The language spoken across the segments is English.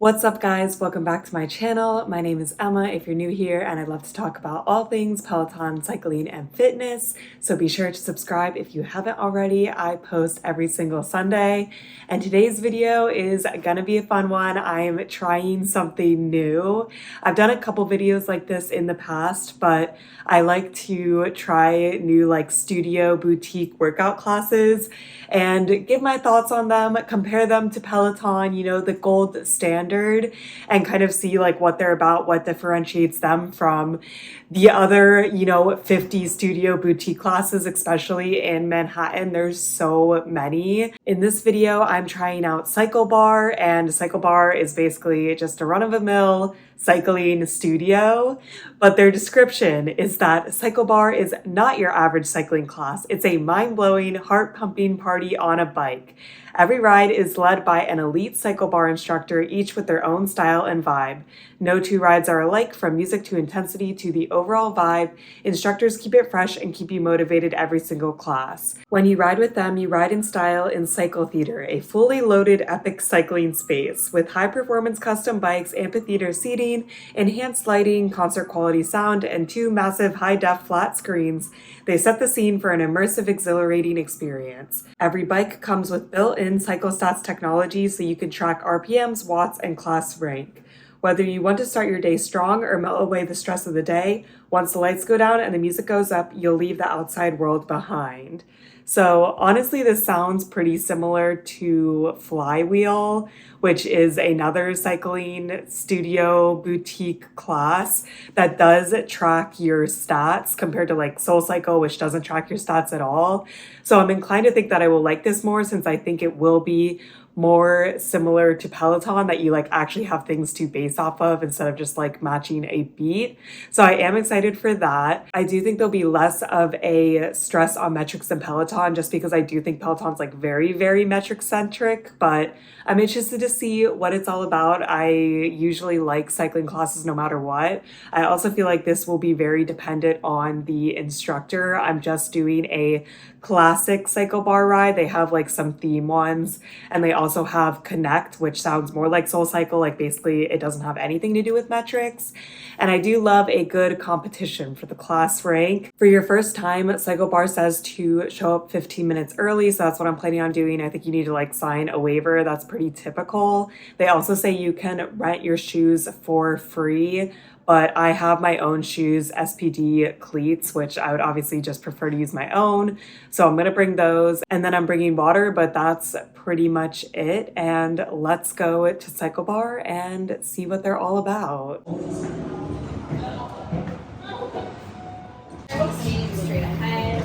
What's up, guys? Welcome back to my channel. My name is Emma if you're new here, and I love to talk about all things Peloton, cycling, and fitness. So be sure to subscribe if you haven't already. I post every single Sunday, and today's video is gonna be a fun one. I'm trying something new. I've done a couple videos like this in the past, but I like to try new studio boutique workout classes and give my thoughts on them, compare them to Peloton, the gold standard, and kind of see what they're about, what differentiates them from the other, 50 studio boutique classes, especially in Manhattan. There's so many. In this video, I'm trying out Cyclebar, and Cyclebar is basically just a run-of-the-mill cycling studio, but their description is that Cyclebar is not your average cycling class. It's a mind-blowing, heart-pumping party on a bike. Every ride is led by an elite Cyclebar instructor, each with their own style and vibe. No two rides are alike, from music to intensity to the overall vibe. Instructors keep it fresh and keep you motivated every single class. When you ride with them, you ride in style in Cycle Theater, a fully loaded epic cycling space with high-performance custom bikes, amphitheater seating, enhanced lighting, concert quality sound, and two massive high-def flat screens. They set the scene for an immersive, exhilarating experience. Every bike comes with built-in CycleStats technology so you can track RPMs, watts, and class rank. Whether you want to start your day strong or melt away the stress of the day, once the lights go down and the music goes up, you'll leave the outside world behind. So honestly, this sounds pretty similar to Flywheel, which is another cycling studio boutique class that does track your stats compared to Soul Cycle, which doesn't track your stats at all. So I'm inclined to think that I will like this more, since I think it will be more similar to Peloton, that you actually have things to base off of instead of just matching a beat. So I am excited for that. I do think there'll be less of a stress on metrics than Peloton, just because I do think Peloton's very, very metric centric, but I'm interested to see what it's all about. I usually like cycling classes no matter what. I also feel like this will be very dependent on the instructor. I'm just doing a classic Cyclebar ride. They have some theme ones, and they also have Connect, which sounds more like Soul Cycle. Basically it doesn't have anything to do with metrics. And I do love a good competition for the class rank. For your first time, Cyclebar says to show up 15 minutes early, so that's what I'm planning on doing. I think you need to sign a waiver. That's pretty typical. They also say you can rent your shoes for free, but I have my own shoes, SPD cleats, which I would obviously just prefer to use my own. So I'm gonna bring those, and then I'm bringing water, but that's pretty much it. And let's go to Cyclebar and see what they're all about. Straight ahead.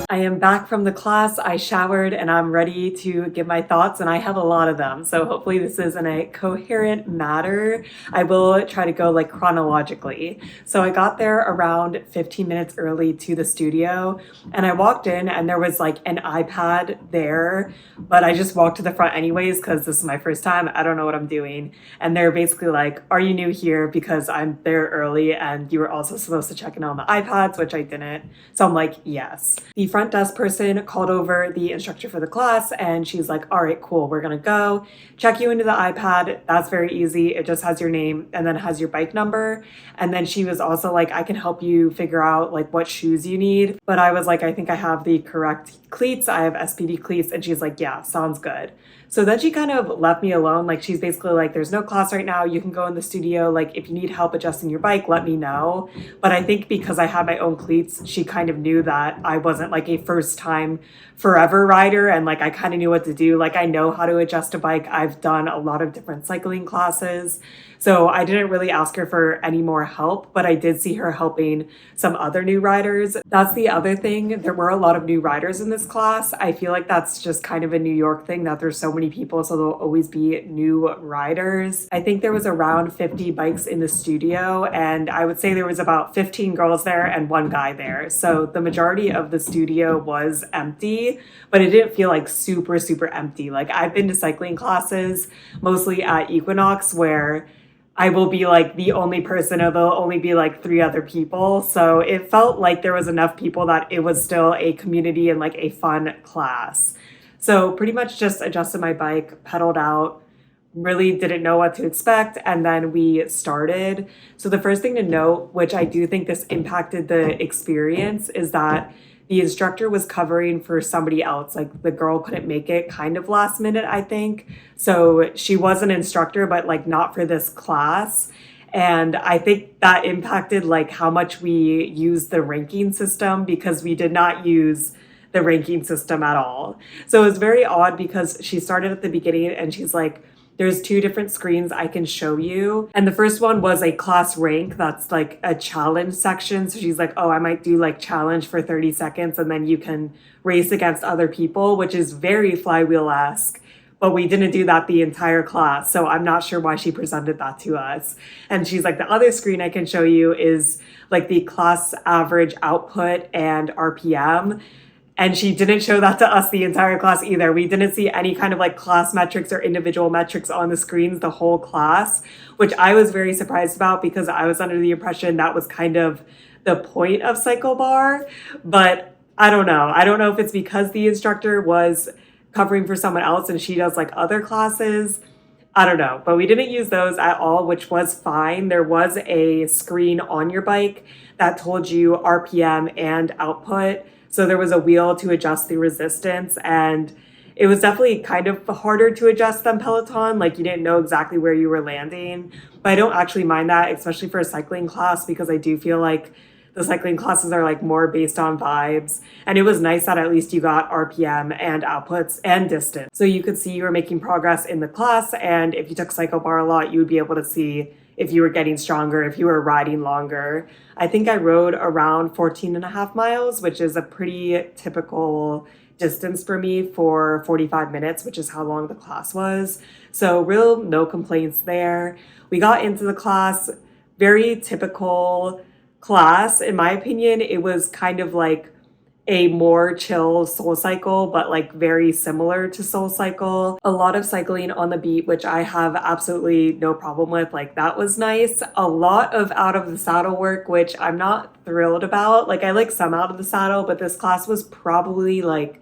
I am back from the class. I showered and I'm ready to give my thoughts, and I have a lot of them. So hopefully this is in a coherent manner. I will try to go chronologically. So I got there around 15 minutes early to the studio, and I walked in and there was an iPad there, but I just walked to the front anyways because this is my first time. I don't know what I'm doing. And they're basically are you new here? Because I'm there early and you were also supposed to check in on the iPads, which I didn't. So I'm yes. The front desk person called over the instructor for the class, and she's all right, cool, we're gonna go check you into the iPad. That's very easy. It just has your name and then has your bike number. And then she was also I can help you figure out what shoes you need. But I was I think I have the correct cleats. I have SPD cleats. And she's yeah, sounds good. So then she kind of left me alone. She's basically there's no class right now. You can go in the studio. If you need help adjusting your bike, let me know. But I think because I had my own cleats, she kind of knew that I wasn't a first time forever rider. And I kind of knew what to do. I know how to adjust a bike. I've done a lot of different cycling classes. So I didn't really ask her for any more help, but I did see her helping some other new riders. That's the other thing. There were a lot of new riders in this class. I feel that's just kind of a New York thing, that there's so many people, so there'll always be new riders. I think there was around 50 bikes in the studio, and I would say there was about 15 girls there and one guy there. So the majority of the studio studio was empty, but it didn't feel like super, super empty. Like I've been to cycling classes mostly at Equinox where I will be like the only person or there'll only be like 3 other people. So it felt like there was enough people that it was still a community and like a fun class. So pretty much just adjusted my bike, pedaled out, really didn't know what to expect, and then we started. So the first thing to note, which I do think this impacted the experience, is that the instructor was covering for somebody else. Like the girl couldn't make it kind of last minute, I think. So she was an instructor, but like not for this class. And I think that impacted like how much we used the ranking system, because we did not use the ranking system at all. So it was very odd because she started at the beginning and she's like, there's 2 different screens I can show you. And the first one was a class rank. That's like a challenge section. So she's like, oh, I might do like challenge for 30 seconds and then you can race against other people, which is very flywheel-esque. But we didn't do that the entire class. So I'm not sure why she presented that to us. And she's like, the other screen I can show you is like the class average output and RPM. And she didn't show that to us the entire class either. We didn't see any kind of like class metrics or individual metrics on the screens the whole class, which I was very surprised about because I was under the impression that was kind of the point of Cyclebar. But I don't know. I don't know if it's because the instructor was covering for someone else and she does like other classes. I don't know, but we didn't use those at all, which was fine. There was a screen on your bike that told you RPM and output. So there was a wheel to adjust the resistance, and it was definitely kind of harder to adjust than Peloton. Like you didn't know exactly where you were landing, but I don't actually mind that, especially for a cycling class, because I do feel like the cycling classes are like more based on vibes. And it was nice that at least you got RPM and outputs and distance. So you could see you were making progress in the class. And if you took Cyclebar a lot, you would be able to see if you were getting stronger, if you were riding longer. I think I rode around 14.5 miles, which is a pretty typical distance for me for 45 minutes, which is how long the class was. So real no complaints there. We got into the class, very typical class. In my opinion, it was kind of like a more chill Soul Cycle, but like very similar to Soul Cycle. A lot of cycling on the beat, which I have absolutely no problem with. Like that was nice. A lot of out of the saddle work, which I'm not thrilled about. Like I like some out of the saddle, but this class was probably like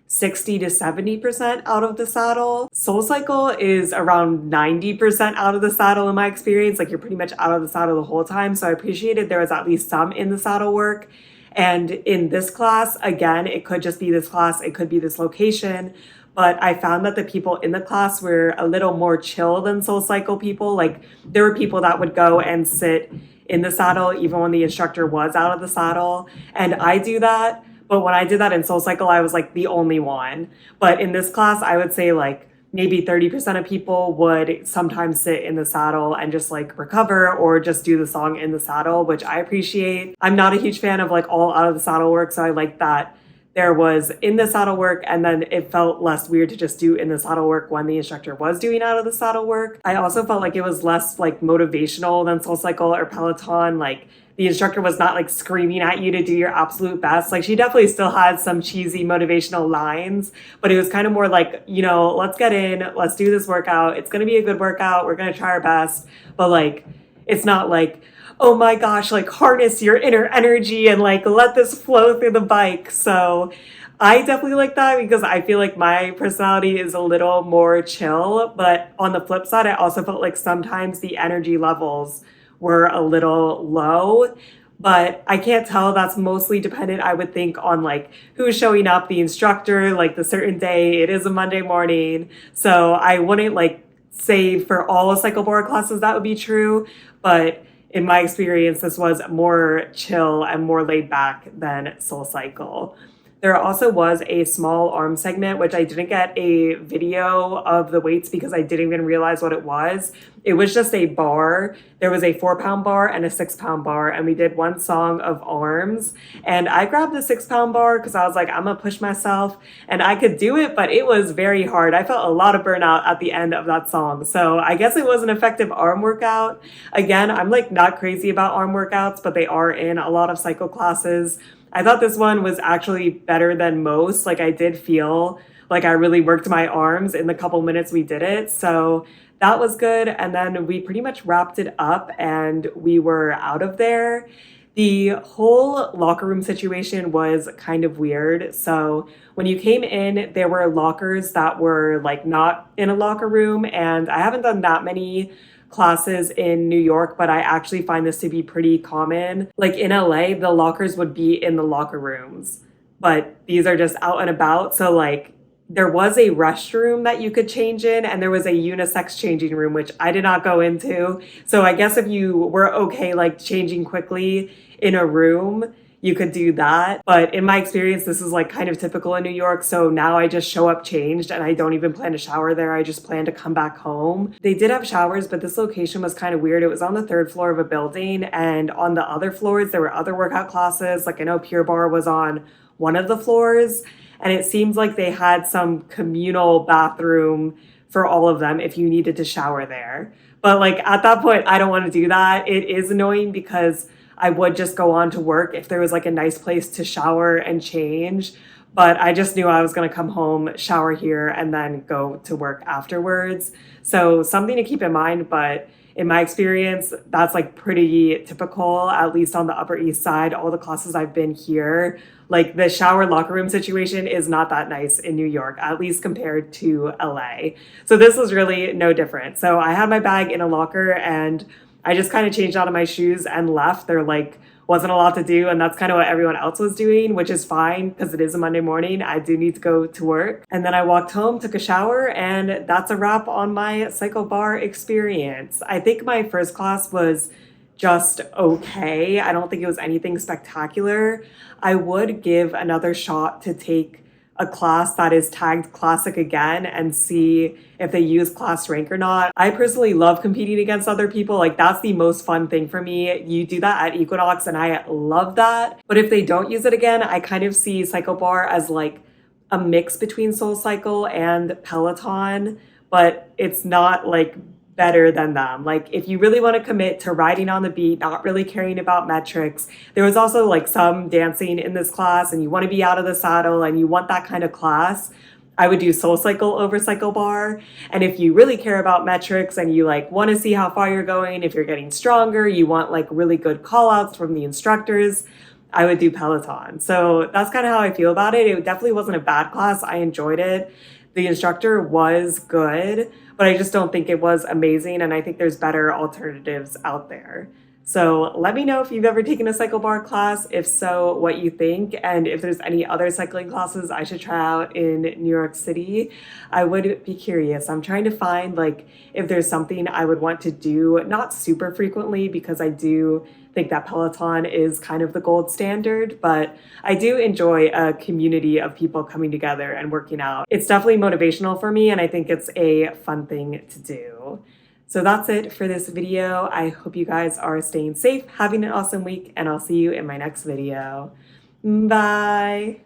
60 to 70% out of the saddle. Soul Cycle is around 90% out of the saddle in my experience. Like you're pretty much out of the saddle the whole time. So I appreciated there was at least some in the saddle work. And in this class, again, it could just be this class, it could be this location, but I found that the people in the class were a little more chill than Soul Cycle people. Like there were people that would go and sit in the saddle even when the instructor was out of the saddle. And I do that, but when I did that in Soul Cycle, I was like the only one. But in this class, I would say like maybe 30% of people would sometimes sit in the saddle and just like recover or just do the song in the saddle, which I appreciate. I'm not a huge fan of like all out of the saddle work. So I like that there was in the saddle work, and then it felt less weird to just do in the saddle work when the instructor was doing out of the saddle work. I also felt like it was less like motivational than Soul Cycle or Peloton. Like the instructor was not like screaming at you to do your absolute best. Like she definitely still had some cheesy motivational lines, but it was kind of more like, you know, let's get in, let's do this workout. It's going to be a good workout. We're going to try our best. But like, it's not like, oh my gosh, like harness your inner energy and like let this flow through the bike. So I definitely like that because I feel like my personality is a little more chill. But on the flip side, I also felt like sometimes the energy levels were a little low, but I can't tell. That's mostly dependent, I would think, on like who's showing up, the instructor, like the certain day. It is a Monday morning, so I wouldn't like say for all Cyclebar classes that would be true, but in my experience, this was more chill and more laid back than Soul Cycle. There also was a small arm segment, which I didn't get a video of the weights because I didn't even realize what it was. It was just a bar. There was a 4-pound bar and a 6-pound bar, and we did one song of arms. And I grabbed the 6-pound bar because I was like, I'm gonna push myself, and I could do it, but it was very hard. I felt a lot of burnout at the end of that song. So I guess it was an effective arm workout. Again, I'm like not crazy about arm workouts, but they are in a lot of cycle classes. I thought this one was actually better than most. Like I did feel like I really worked my arms in the couple minutes we did it. So that was good. And then we pretty much wrapped it up and we were out of there. The whole locker room situation was kind of weird. So when you came in, there were lockers that were like not in a locker room. And I haven't done that many classes in New York, but I actually find this to be pretty common. Like in LA, the lockers would be in the locker rooms, but these are just out and about. So like there was a restroom that you could change in, and there was a unisex changing room, which I did not go into. So I guess if you were okay, like changing quickly in a room, you could do that. But in my experience, this is like kind of typical in New York. So now I just show up changed and I don't even plan to shower there. I just plan to come back home. They did have showers, but this location was kind of weird. It was on the third floor of a building, and on the other floors, there were other workout classes. Like I know Pure Barre was on one of the floors, and it seems like they had some communal bathroom for all of them if you needed to shower there. But like at that point, I don't want to do that. It is annoying because I would just go on to work if there was like a nice place to shower and change. But I just knew I was going to come home, shower here, and then go to work afterwards. So something to keep in mind, but in my experience, that's like pretty typical, at least on the Upper East Side. All the classes I've been here, like the shower locker room situation is not that nice in New York, at least compared to LA. So this was really no different. So I had my bag in a locker and I just kind of changed out of my shoes and left. There like wasn't a lot to do, and that's kind of what everyone else was doing, which is fine because it is a Monday morning. I do need to go to work. And then I walked home, took a shower, and that's a wrap on my Cyclebar experience. I think my first class was just okay. I don't think it was anything spectacular. I would give another shot to take a class that is tagged classic again and see if they use class rank or not. I personally love competing against other people. Like that's the most fun thing for me. You do that at Equinox and I love that. But if they don't use it again, I kind of see Cyclebar as like a mix between Soul Cycle and Peloton, but it's not like better than them. Like if you really want to commit to riding on the beat, not really caring about metrics, there was also like some dancing in this class and you want to be out of the saddle and you want that kind of class, I would do Soul Cycle over Cyclebar. And if you really care about metrics and you like want to see how far you're going, if you're getting stronger, you want like really good call outs from the instructors, I would do Peloton. So that's kind of how I feel about it. It definitely wasn't a bad class. I enjoyed it. The instructor was good, but I just don't think it was amazing. And I think there's better alternatives out there. So let me know if you've ever taken a Cyclebar class. If so, what you think. And if there's any other cycling classes I should try out in New York City, I would be curious. I'm trying to find like if there's something I would want to do, not super frequently because I do think that Peloton is kind of the gold standard, but I do enjoy a community of people coming together and working out. It's definitely motivational for me and I think it's a fun thing to do. So that's it for this video. I hope you guys are staying safe, having an awesome week, and I'll see you in my next video. Bye.